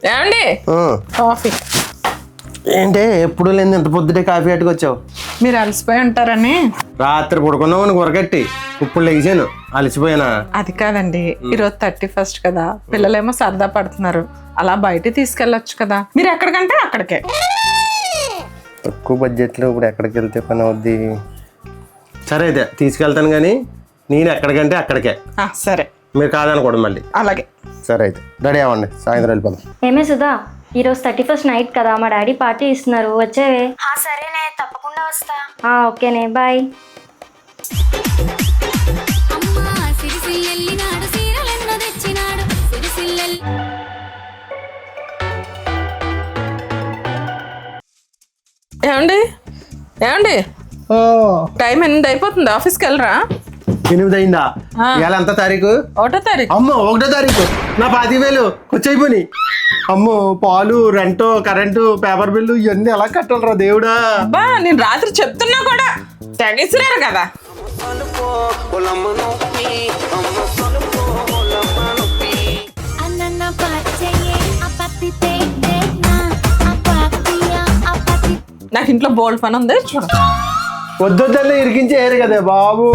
ఏమండి కాఫీ. ఏంటి ఎప్పుడు లేదు ఇంత పొద్దుటే కాఫీ అట్టుకొచ్చావు? మీరు అలసిపోయి ఉంటారని. రాత్రి పడుకున్నావు అని కొరకట్టి ఇప్పుడు లెగిసాను. అలసిపోయానా? అది కాదండి, ఈరోజు 31st కదా, పిల్లలేమో సరదా పడుతున్నారు, అలా బయట తీసుకెళ్ళొచ్చు కదా. మీరు ఎక్కడికంటే అక్కడికే. తక్కువ బడ్జెట్లో ఇప్పుడు ఎక్కడికి వెళ్తే పని అవుద్ది? సరే అయితే తీసుకెళ్తాను, కానీ నేను ఎక్కడికంటే అక్కడికే. సరే, మీరు కాదనకూడదు మళ్ళీ. అలాగే. సరే అయితే రెడీ అవ్వండి, సాయంత్రం వెళ్ళిపోదాం. ఏమే సుధా, ఈరోజు 31st నైట్ కదా, మా డాడీ పార్టీ ఇస్తున్నారు, వచ్చేవే. సరేనే, తప్పకుండా వస్తా. ఓకేనే, బాయ్. ఏమండి ఏమండి టైం 8 అయిపోతుంది, ఆఫీస్కి వెళ్ళరా? 8 అయిందా? ఇవాళ ఎంత తారీఖు? 1వ తారీఖు. అమ్మో 1వ తారీఖు. నా 10,000 వచ్చైపోయి. అమ్మో పాలు, రెంట్, కరెంటు, పేపర్ బిల్లు ఇవన్నీ ఎలా కట్టాలరా దేవుడా? అబ్బా, నేను రాత్రి చెప్తున్నా కూడా తెగేసిరారు కదా. నాకు ఇంట్లో బోల్డ్ పని ఉంది, చూడ. వద్దొద్దల్లే ఇరికించేయరు కదా బాబు.